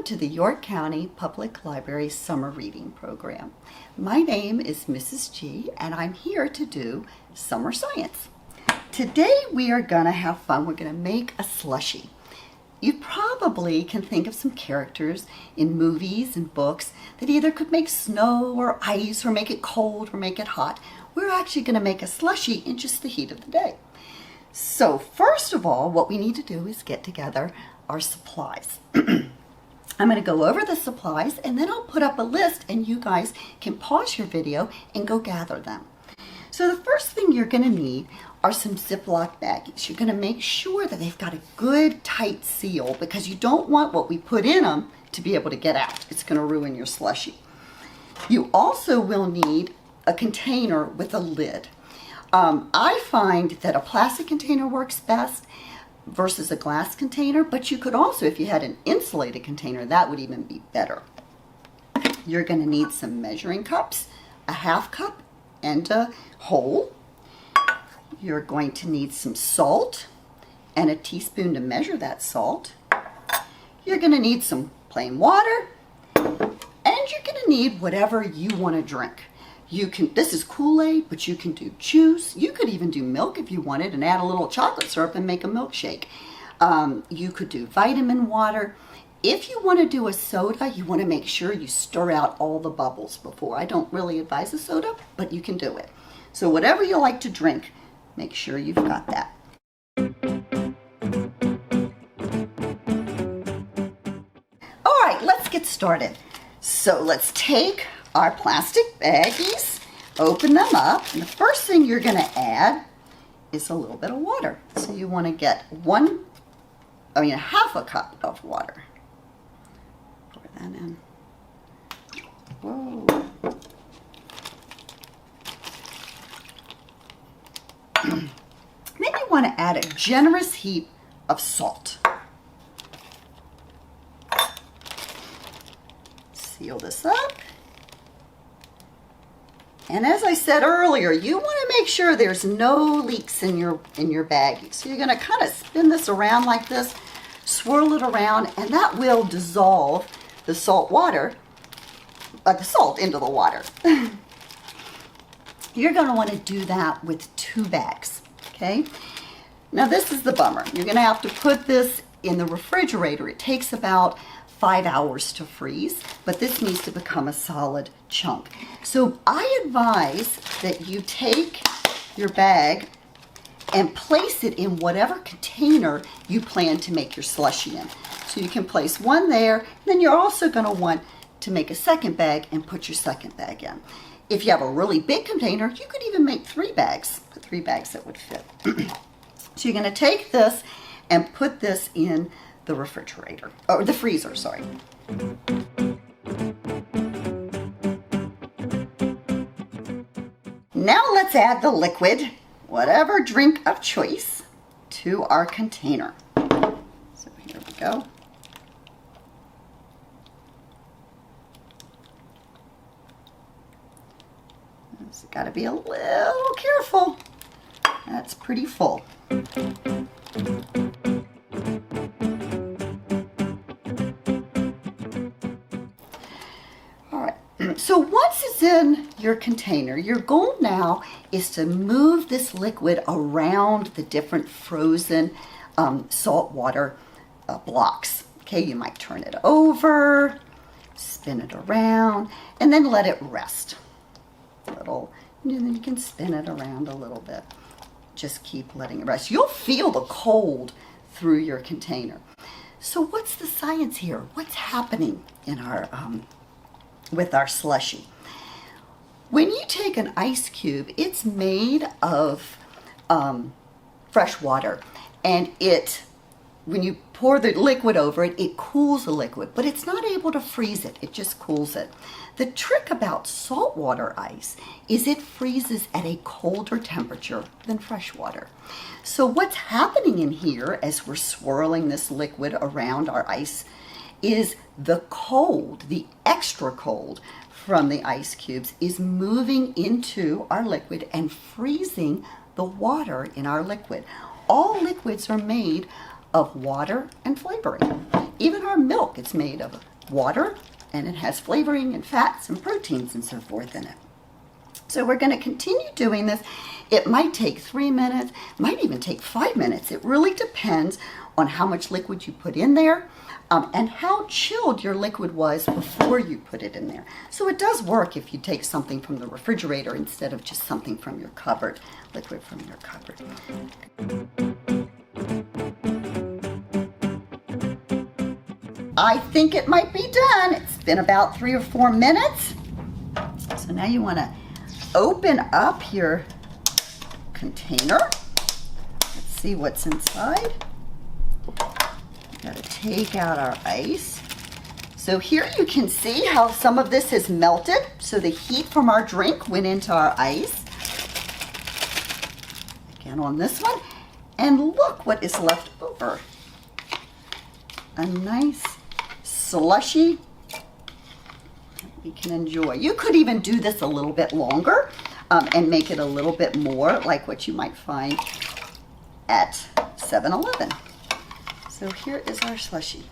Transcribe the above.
to the York County Public Library Summer Reading Program. My name is Mrs. G, and I'm here to do summer science. Today we are going to have fun. We're going to make a slushie. You probably can think of some characters in movies and books that either could make snow or ice or make it cold or make it hot. We're actually going to make a slushie in just the heat of the day. So first of all, what we need to do is get together our supplies. I'm going to go over the supplies and then I'll put up a list and you guys can pause your video and go gather them. So the first thing you're going to need are some Ziploc baggies. You're going to make sure that they've got a good tight seal because you don't want what we put in them to be able to get out. It's going to ruin your slushie. You also will need a container with a lid. I find that a plastic container works best versus a glass container, but you could also, if you had an insulated container, that would even be better. You're going to need some measuring cups, a half cup and a whole. You're going to need some salt and a teaspoon to measure that salt. You're going to need some plain water, and you're going to need whatever you want to drink. This is Kool-Aid, but you can do juice. You could even do milk if you wanted and add a little chocolate syrup and make a milkshake. You could do vitamin water. If you want to do a soda, you want to make sure you stir out all the bubbles before. I don't really advise a soda, but you can do it. So whatever you like to drink, make sure you've got that. All right, let's get started. So let's take our plastic baggies, open them up, and the first thing you're going to add is a little bit of water. So you want to get half a cup of water. Pour that in. Whoa. Then you want to add a generous heap of salt. Seal this up. And as I said earlier, you want to make sure there's no leaks in your baggie. So you're going to kind of spin this around like this, swirl it around, and that will dissolve the salt into the water. You're going to want to do that with 2 bags, okay? Now this is the bummer. You're going to have to put this in the refrigerator. It takes about 5 hours to freeze, but this needs to become a solid chunk. So I advise that you take your bag and place it in whatever container you plan to make your slushie in. So you can place one there, and then you're also going to want to make a second bag and put your second bag in. If you have a really big container, you could even make 3 bags, 3 bags that would fit. So you're going to take this and put this in the refrigerator, or the freezer, sorry. Now let's add the liquid, whatever drink of choice, to our container. So here we go. It's got to be a little careful. That's pretty full. So once it's in your container, your goal now is to move this liquid around the different frozen saltwater blocks. Okay, you might turn it over, spin it around, and then let it rest. And then you can spin it around a little bit. Just keep letting it rest. You'll feel the cold through your container. So what's the science here? What's happening in our with our slushie? When you take an ice cube, it's made of fresh water, and when you pour the liquid over it, it cools the liquid, but it's not able to freeze it. It just cools it. The trick about saltwater ice is it freezes at a colder temperature than fresh water. So what's happening in here as we're swirling this liquid around our ice is the cold, the extra cold from the ice cubes is moving into our liquid and freezing the water in our liquid. All liquids are made of water and flavoring. Even our milk is made of water, and it has flavoring and fats and proteins and so forth in it. So we're going to continue doing this. It might take 3 minutes, might even take 5 minutes. It really depends on how much liquid you put in there and how chilled your liquid was before you put it in there. So it does work if you take something from the refrigerator instead of just something from your cupboard, liquid from your cupboard. I think it might be done. It's been about 3 or 4 minutes. So now you want to open up your container. Let's see what's inside. We got to take out our ice. So here you can see how some of this has melted. So the heat from our drink went into our ice. Again on this one. And look what is left over. A nice slushy that we can enjoy. You could even do this a little bit longer and make it a little bit more like what you might find at 7-Eleven. So here is our slushy.